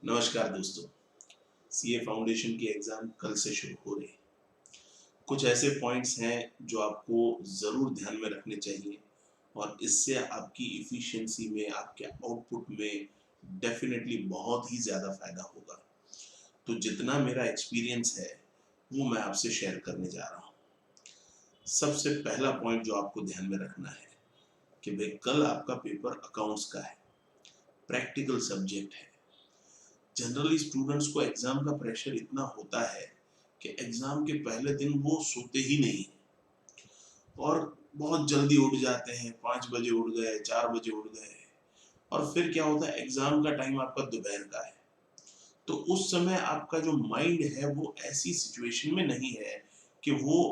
नमस्कार दोस्तों। CA foundation की एग्ज़ाम कल से शुरू हो रही है। कुछ ऐसे पॉइंट्स हैं जो आपको ज़रूर ध्यान में रखने चाहिए और इससे आपकी एफिशिएंसी में, आपके आउटपुट में डेफ़िनेटली बहुत ही ज़्यादा फ़ायदा होगा। तो जितना मेरा एक्सपीरियंस है, वो मैं आपसे शेयर करने जा रहा हूँ। सबसे पहला पॉइंट जो आपको ध्यान में रखना है कि भई कल आपका पेपर अकाउंट्स का है, प्रैक्टिकल सब्जेक्ट है। जनरली स्टूडेंट्स को एग्ज़ाम का प्रेशर इतना होता है कि एग्ज़ाम के पहले दिन वो सोते ही नहीं और बहुत जल्दी उठ जाते हैं, 5 बजे उठ गए, 4 बजे उठ गए और फिर क्या होता है एग्ज़ाम का टाइम आपका दोपहर का है। तो उस समय आपका जो माइंड है वो ऐसी सिचुएशन में नहीं है कि वो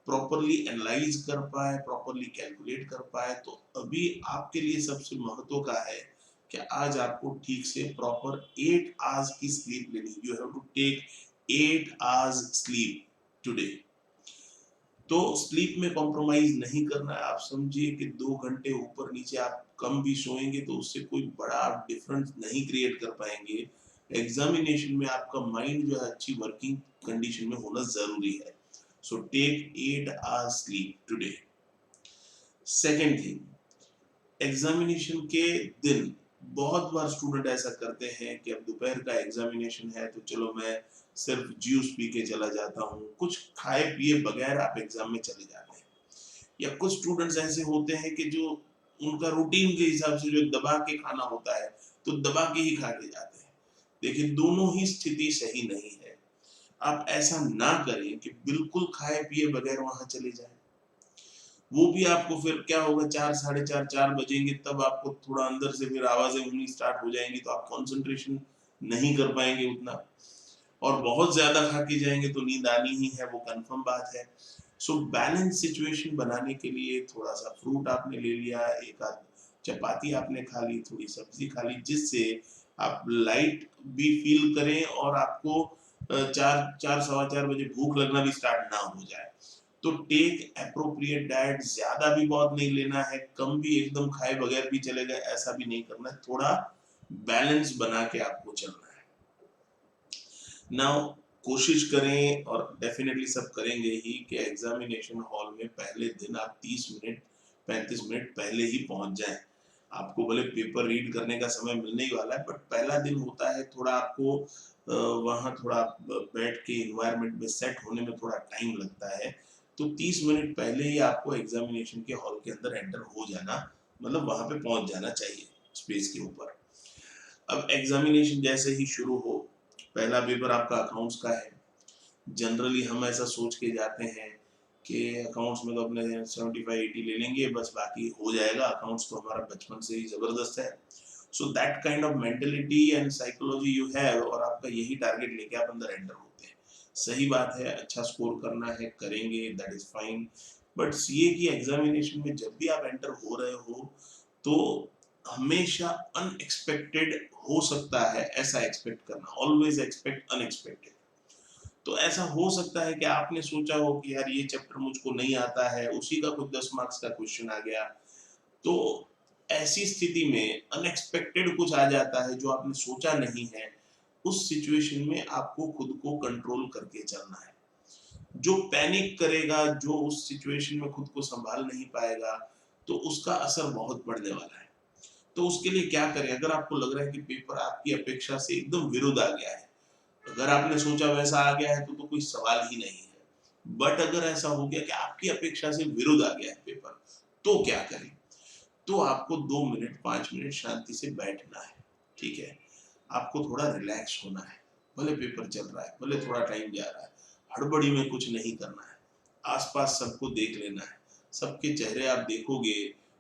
प्रॉपर्ली एनालाइज़ कर पाए, प्रॉपर्ली कैलकुलेट कर पाए। तो अभी आपके लिए सबसे महत्व का है कि आज आपको ठीक से प्रॉपर 8 आवर्स की स्लीप लेनी। You have to take 8 hours sleep today. तो स्लीप में कॉम्प्रोमाइज नहीं करना है। आप समझिए कि 2 घंटे ऊपर नीचे आप कम भी सोएंगे तो उससे कोई बड़ा आप डिफरेंस नहीं क्रिएट कर पाएंगे। एग्जामिनेशन में आपका माइंड जो है अच्छी वर्किंग कंडीशन में होना जरूरी है। So take 8 hours sleep today. Second thing, examination के दिन बहुत बार स्टूडेंट ऐसा करते हैं कि अब दोपहर का एग्जामिनेशन है तो चलो मैं सिर्फ जूस पी के चला जाता हूँ, कुछ खाए पिए बगैर आप एग्जाम में चले जाते हैं। या कुछ स्टूडेंट्स ऐसे होते हैं कि जो उनका रूटीन के हिसाब से जो दबा के खाना होता है तो दबा के ही खा के जाते हैं। देखिए दोनों ही स्थिति सही नहीं है। आप ऐसा ना करें कि बिल्कुल खाए पिए बगैर वहां चले जाएं। वो भी आपको फिर क्या होगा, 4 साढ़े 4 4 बजेंगे तब आपको थोड़ा अंदर से फिर आवाजें होनी स्टार्ट हो जाएंगी तो आप कंसंट्रेशन नहीं कर पाएंगे उतना। और बहुत ज्यादा खा के जाएंगे तो नींद आनी ही है, वो कंफर्म बात है। सो बैलेंस सिचुएशन बनाने के लिए थोड़ा सा फ्रूट आपने ले लिया, एक आध चपाती आपने खा ली, थोड़ी सब्जी खा ली, जिससे आप लाइट भी फील करें और आपको 4 सवा 4 बजे भूख लगना भी स्टार्ट ना हो जाए। तो टेक एप्रोप्रिएट डाइट, ज्यादा भी बहुत नहीं लेना है, कम भी एकदम खाए बगैर भी चलेगा ऐसा भी नहीं करना है, थोड़ा बैलेंस बना के आपको चलना है। नाउ कोशिश करें और डेफिनेटली सब करेंगे ही कि एग्जामिनेशन हॉल में पहले दिन आप 30 मिनट 35 मिनट पहले ही पहुंच जाएं। आपको भले पेपर रीड करने का समय मिलने ही वाला है बट पहला दिन होता है, थोड़ा आपको वहाँ थोड़ा बैठ के इन्वायरमेंट में सेट होने में थोड़ा टाइम लगता है। तो 30 मिनट पहले ही आपको एग्जामिनेशन के हॉल के अंदर एंटर हो जाना, मतलब वहां पे पहुंच जाना चाहिए स्पेस के ऊपर। अब एग्जामिनेशन जैसे ही शुरू हो, पहला पेपर आपका अकाउंट्स का है। जनरली हम ऐसा सोच के जाते हैं कि अकाउंट्स में तो अपने 75-80 ले लेंगे बस, बाकी हो जाएगा, अकाउंट्स तो हमारा बचपन से ही जबरदस्त है। So that kind of mentality and psychology you have और आपका यही टारगेट लेके आप अंदर एंटर होते हैं। सही बात है, अच्छा स्कोर करना है, करेंगे, that is fine. But CA की एग्जामिनेशन में जब भी आप एंटर हो रहे हो तो हमेशा अनएक्सपेक्टेड हो सकता है, ऐसा एक्सपेक्ट करना, ऑलवेज एक्सपेक्ट अनएक्सपेक्टेड। तो ऐसा हो सकता है कि आपने सोचा हो कि यार ये चैप्टर मुझको नहीं आता है, उसी का कुछ 10 मार्क्स का क्वेश्चन आ गया। तो ऐसी स्थिति में अनएक्सपेक्टेड कुछ आ जाता है जो आपने सोचा नहीं है। उस सिचुएशन में आपको खुद को कंट्रोल करके चलना है। जो पैनिक करेगा, जो उस सिचुएशन में खुद को संभाल नहीं पाएगा, तो उसका असर बहुत बढ़ने वाला है। तो उसके लिए क्या करें, अगर आपको लग रहा है कि पेपर आपकी अपेक्षा से एकदम विरुद्ध आ गया है, अगर आपने सोचा वैसा आ गया है तो कोई सवाल ही नहीं है। बट अगर ऐसा हो गया कि आपकी अपेक्षा से विरुद्ध आ गया है पेपर, तो क्या करें? तो आपको 2 मिनट 5 मिनट शांति से बैठना है। ठीक है, आपको थोड़ा रिलैक्स होना है। भले पेपर चल रहा है, भले थोड़ा टाइम जा रहा है, हड़बड़ी में कुछ नहीं करना है। आसपास सबको देख लेना है, सबके चेहरे आप देखोगे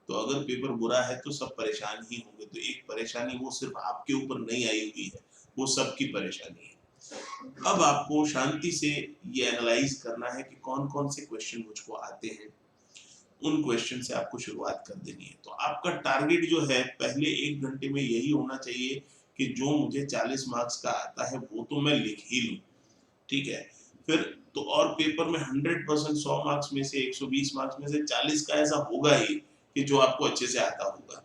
तो अगर पेपर बुरा है तो सब परेशान ही होंगे। तो एक परेशानी वो सिर्फ आपके ऊपर नहीं आई हुई है, वो सबकी परेशानी है। अब आपको शांति से ये एनालाइज करना है कि कौन कौन से क्वेश्चन मुझको आते हैं, उन क्वेश्चन से आपको शुरुआत कर देनी है। तो आपका टारगेट जो है पहले 1 घंटे में यही होना चाहिए कि जो मुझे 40 मार्क्स का आता है वो तो मैं लिख ही लूं। ठीक है, फिर तो और पेपर में 100% 100 मार्क्स में से 120 मार्क्स में से 40 का ऐसा होगा ही कि जो आपको अच्छे से आता होगा।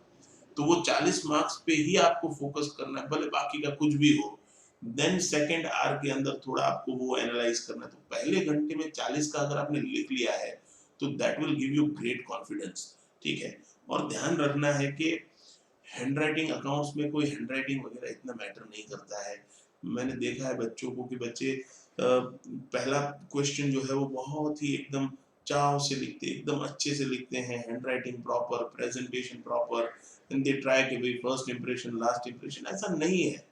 तो वो 40 मार्क्स पे ही आपको फोकस करना है, भले बाकी का कुछ भी हो। देन सेकेंड आवर के अंदर थोड़ा आपको वो एनालाइज करना है। तो पहले घंटे में 40 का अगर आपने लिख लिया है तो that will give you great confidence, ठीक है। और ध्यान रखना है कि हैंडराइटिंग अकाउंट्स में कोई हैंडराइटिंग वगैरह इतना मैटर नहीं करता है। मैंने देखा है बच्चों को कि बच्चे पहला क्वेश्चन जो है वो बहुत ही एकदम चाव से लिखते हैं, एकदम अच्छे से लिखते हैं, handwriting proper, presentation proper, and they try कि भाई फर्स्ट इंप्रेशन लास्ट इंप्रेशन। ऐसा नहीं है।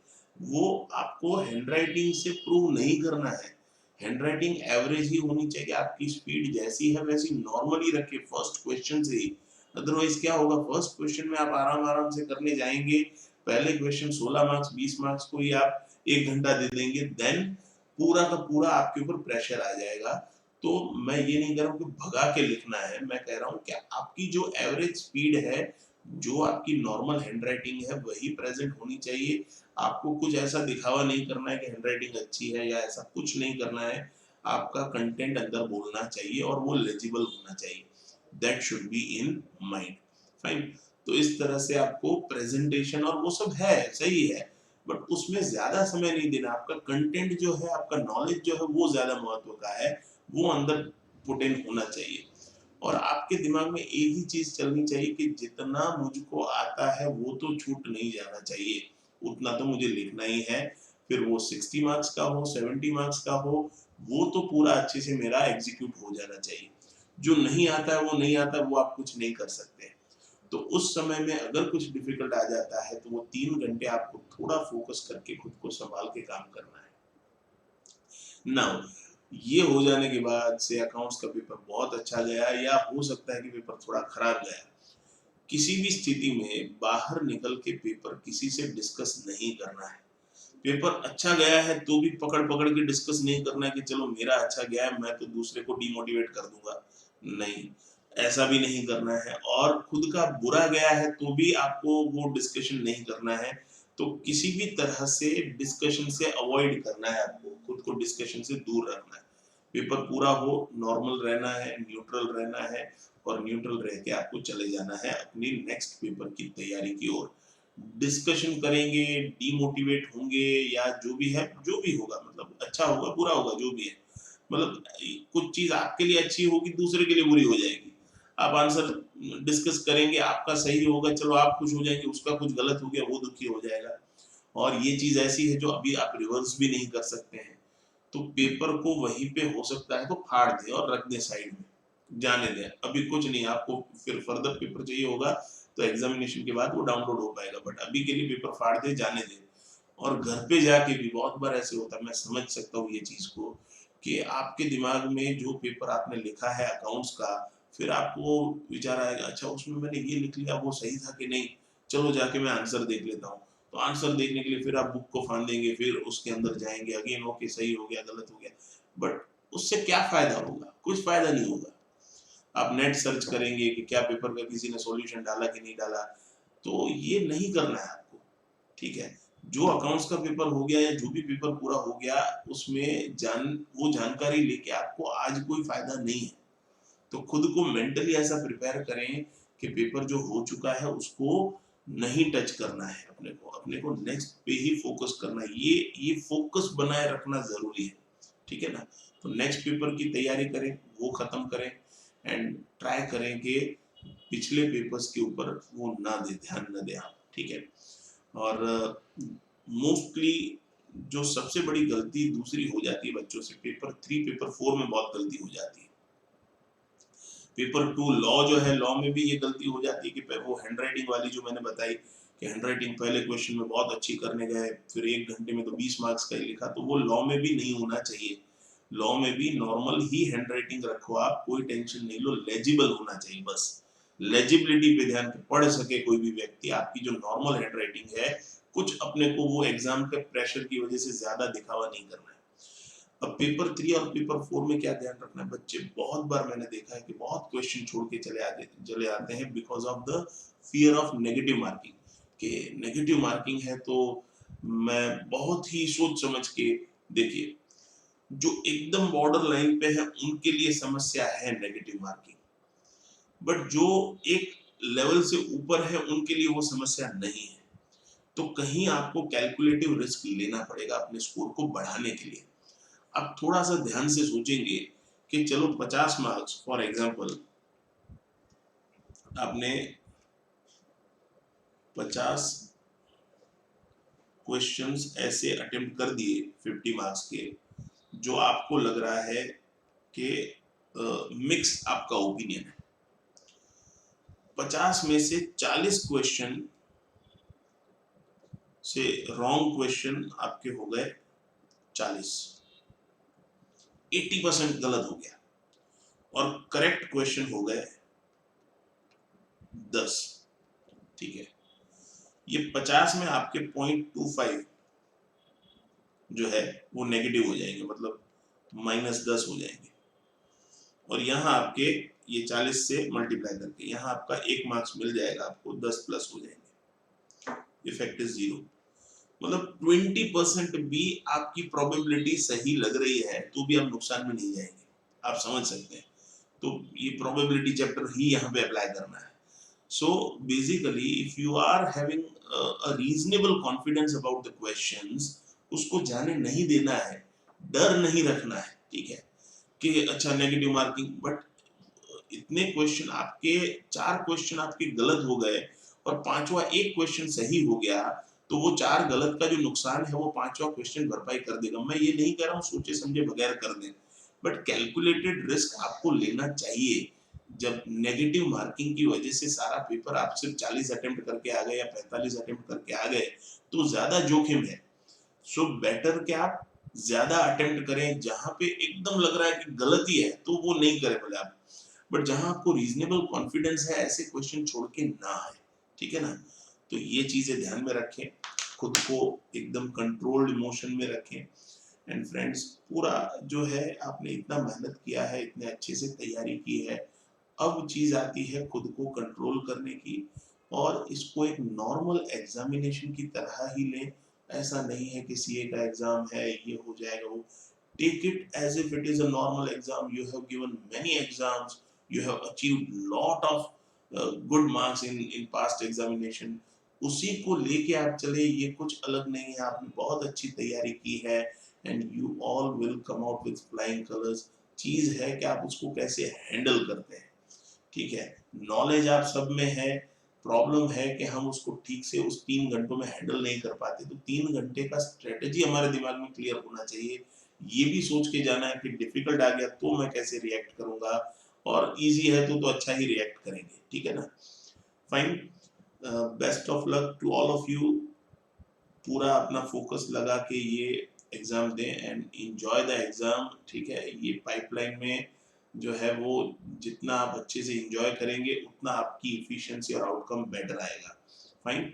वो आपको हैंडराइटिंग से प्रूव नहीं करना है। हैंडराइटिंग एवरेज ही होनी चाहिए, आपकी स्पीड जैसी है वैसी नॉर्मली रखे फर्स्ट क्वेश्चन से ही। अदरवाइज क्या होगा, फर्स्ट क्वेश्चन में आप आराम आराम से करने जाएंगे, पहले क्वेश्चन 16 मार्क्स 20 मार्क्स को ही आप 1 घंटा दे देंगे, देन पूरा का पूरा आपके ऊपर प्रेशर आ जाएगा। तो मैं ये नहीं कह रहा हूँ कि भगा के लिखना है, मैं कह रहा हूँ कि आपकी जो एवरेज स्पीड है, जो आपकी नॉर्मल हैंडराइटिंग है वही प्रेजेंट होनी चाहिए। आपको कुछ ऐसा दिखावा नहीं करना है कि हैंडराइटिंग अच्छी है, या ऐसा कुछ नहीं करना है। आपका कंटेंट अंदर बोलना चाहिए और वो लेजिबल होना चाहिए, that should be in mind, fine. तो इस तरह से आपको प्रेजेंटेशन और वो सब है, सही है, बट उसमें ज्यादा समय नहीं देना। आपका कंटेंट जो है, आपका नॉलेज जो है वो ज्यादा महत्व का है, वो अंदर पुट इन होना चाहिए। और आपके दिमाग में एक ही चीज चलनी चाहिए कि जितना मुझको आता है वो तो छूट नहीं जाना चाहिए, उतना तो मुझे लिखना ही है। फिर वो 60 मार्क्स का हो, 70 मार्क्स का हो, वो तो पूरा अच्छे से मेरा एग्जीक्यूट हो जाना चाहिए। जो नहीं आता है वो नहीं आता है, वो आप कुछ नहीं कर सकते। तो उस समय में अगर कुछ डिफिकल्ट आ जाता है तो वो 3 घंटे आपको थोड़ा फोकस करके खुद को संभाल के काम करना है। नाउ ये हो जाने के बाद से अकाउंट्स का पेपर बहुत अच्छा गया, या हो सकता है कि पेपर थोड़ा खराब गया, किसी भी स्थिति में बाहर निकल के पेपर किसी से डिस्कस नहीं करना है। पेपर अच्छा गया है तो भी पकड़ पकड़ के डिस्कस नहीं करना है कि चलो मेरा अच्छा गया है मैं तो दूसरे को डिमोटिवेट कर दूंगा, नहीं, ऐसा भी नहीं करना है। और खुद का बुरा गया है तो भी आपको वो डिस्कशन नहीं करना है। तो किसी भी तरह से डिस्कशन से अवॉइड करना है, आपको खुद को डिस्कशन से दूर रखना है। पेपर पूरा हो, नॉर्मल रहना है, न्यूट्रल रहना है, और न्यूट्रल रह के आपको चले जाना है अपनी नेक्स्ट पेपर की तैयारी की ओर। डिस्कशन करेंगे, डीमोटिवेट होंगे, या जो भी है, जो भी होगा, मतलब अच्छा होगा बुरा होगा जो भी है, मतलब कुछ चीज आपके लिए अच्छी होगी दूसरे के लिए बुरी हो जाएगी। आप आंसर डिस्कस करेंगे, आपका सही होगा, चलो आप खुश हो जाएंगे, उसका कुछ गलत हो गया वो दुखी हो जाएगा। और ये चीज ऐसी है जो अभी आप रिवर्स भी नहीं कर सकते हैं। तो पेपर को वहीं पे हो सकता है तो फाड़ दे और रख दे साइड में, जाने दें, अभी कुछ नहीं। आपको फिर फर्दर पेपर चाहिए होगा तो एग्जामिनेशन के बाद वो डाउनलोड हो पाएगा, बट अभी के लिए पेपर फाड़ दे, जाने दे। और घर पे जाके भी बहुत बार ऐसे होता है, मैं समझ सकता हूँ ये चीज को, कि आपके दिमाग में जो पेपर आपने लिखा है अकाउंट्स का, फिर आपको विचार आएगा अच्छा उसमें मैंने ये लिख लिया वो सही था कि नहीं, चलो जाके मैं आंसर देख लेता हूँ। तो आंसर देखने के लिए फिर आप बुक को फांदेंगे, फिर उसके अंदर जाएंगे अगेन, ओके सही हो गया गलत हो गया, बट उससे क्या फायदा होगा, कुछ फायदा नहीं होगा। आप नेट सर्च करेंगे कि क्या पेपर का किसी ने सॉल्यूशन डाला कि नहीं डाला, तो ये नहीं करना है आपको, ठीक है। जो अकाउंट्स का पेपर हो गया या जो भी पेपर पूरा हो गया, उसमें वो जानकारी लेके आपको आज कोई फायदा नहीं है। तो खुद को मेंटली ऐसा प्रिपेयर करें कि पेपर जो हो चुका है उसको नहीं टच करना है, अपने को नेक्स्ट पे ही फोकस करना है। ये फोकस बनाए रखना जरूरी है, ठीक है ना। तो नेक्स्ट पेपर की तैयारी करें, वो खत्म करें, एंड ट्राई करें कि पिछले पेपर्स के ऊपर वो ना दे, ध्यान ना दें आप, ठीक है। और मोस्टली जो सबसे बड़ी गलती दूसरी हो जाती है बच्चों से, पेपर 3 पेपर 4 में बहुत गलती हो जाती है। पेपर 2 लॉ जो है, लॉ में भी ये गलती हो जाती है कि वो हैंडराइटिंग वाली जो मैंने बताई कि हैंडराइटिंग पहले क्वेश्चन में बहुत अच्छी करने गए, फिर 1 घंटे में तो 20 मार्क्स का ही लिखा, तो वो लॉ में भी नहीं होना चाहिए। लॉ में भी नॉर्मल ही हैंडराइटिंग रखो, आप कोई टेंशन नहीं लो, लेजिबल होना चाहिए बस। लेजिबिलिटी पे ध्यान, पढ़ सके कोई भी व्यक्ति आपकी जो नॉर्मल हैंडराइटिंग है, कुछ अपने को वो एग्जाम के प्रेशर की वजह से ज्यादा दिखावा नहीं करना है। अब पेपर 3 और पेपर 4 में क्या ध्यान रखना है, बच्चे बहुत बार मैंने देखा है कि बहुत क्वेश्चन छोड़ के चले आते हैं because of the fear of negative marking, कि नेगेटिव मार्किंग है तो मैं बहुत ही सोच समझ के, देखिए जो एकदम बॉर्डर लाइन पे है उनके लिए समस्या है नेगेटिव मार्किंग, बट जो एक लेवल से ऊपर है उनके लिए वो समस्या नहीं है। तो कहीं आपको कैलकुलेटिव रिस्क लेना पड़ेगा अपने स्कोर को बढ़ाने के लिए। आप थोड़ा सा ध्यान से सोचेंगे कि चलो 50 मार्क्स फॉर एग्जांपल आपने 50 क्वेश्चंस ऐसे अटेम्प्ट कर दिए 50 मार्क्स के, जो आपको लग रहा है कि मिक्स आपका ओपिनियन है। 50 में से 40 क्वेश्चन से रॉन्ग क्वेश्चन आपके हो गए 40, 80% गलत हो गया, और करेक्ट क्वेश्चन हो गए 10। ठीक है, ये 50 में आपके 0.25 जो है वो नेगेटिव हो जाएंगे, मतलब -10 हो जाएंगे, और यहाँ आपके ये 40 से मल्टीप्लाई करके यहाँ आपका 1 मार्क्स मिल जाएगा, आपको 10 प्लस हो जाएंगे, इफेक्ट इज 0। मतलब 20% भी आपकी प्रोबेबिलिटी सही लग रही है तो भी आप नुकसान में नहीं जाएंगे, आप समझ सकते हैं। तो ये प्रोबेबिलिटी चैप्टर ही यहाँ पे अप्लाई करना है। So basically, if you are having a reasonable confidence about the questions, उसको जाने नहीं देना है, डर नहीं रखना है, ठीक है, कि अच्छा नेगेटिव मार्किंग, बट इतने क्वेश्चन आपके 4 क्वेश्चन आपके गलत हो गए और पांचवा एक क्वेश्चन सही हो गया, तो वो 4 गलत का जो नुकसान है वो पांचवा क्वेश्चन भरपाई कर देगा। मैं ये नहीं कह रहा हूँ सोचे समझे बगैर कर दें, बट कैलकुलेटेड रिस्क आपको लेना चाहिए। जब नेगेटिव मार्किंग की वजह से सारा पेपर आप सिर्फ 40 अटेम्प्ट करके आ गए या 45 अटेम्प्ट करके आ गए, तो ज्यादा जोखिम है। सो बेटर कि आप ज्यादा अटेम्प्ट करें, जहां पे एकदम लग रहा है कि गलती है तो वो नहीं करें भले आप, बट जहां आपको रीजनेबल कॉन्फिडेंस है ऐसे क्वेश्चन छोड़ के ना आए, ठीक है ना। तो ये चीजें ध्यान में रखें, खुद को एकदम कंट्रोल्ड इमोशन में रखें। एंड फ्रेंड्स, पूरा जो है आपने इतना मेहनत किया है, इतने अच्छे से तैयारी की है, अब चीज आती है खुद को कंट्रोल करने की, और इसको एक नॉर्मल एग्जामिनेशन की तरह ही लें। ऐसा नहीं है कि सीए का एग्जाम है ये हो जाएगा वो, take it as if it is a normal exam. You have given many exams, you have achieved lot of good marks in past examination, उसी को लेके आप चले, ये कुछ अलग नहीं है, आपने बहुत अच्छी तैयारी की है, and you all will come out with flying colours. चीज है कि आप उसको कैसे हैंडल करते हैं, ठीक है। नॉलेज आप सब में है, प्रॉब्लम है कि हम उसको ठीक से उस 3 घंटों में हैंडल नहीं कर पाते। तो 3 घंटे का स्ट्रेटेजी हमारे दिमाग में क्लियर होना चाहिए, ये भी सोच के जाना है कि डिफिकल्ट आ गया तो मैं कैसे रिएक्ट करूंगा, और इजी है तो अच्छा ही रिएक्ट करेंगे, ठीक है ना। Fine, best of luck to all of you. पूरा अपना फोकस लगा के ये एग्जाम दें एंड एंजॉय द एग्जाम, ठीक है। ये पाइपलाइन में जो है वो जितना आप अच्छे से एंजॉय करेंगे उतना आपकी इफिशिएंसी और आउटकम बेटर आएगा। Fine,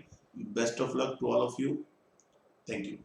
best of luck to all of you, thank you.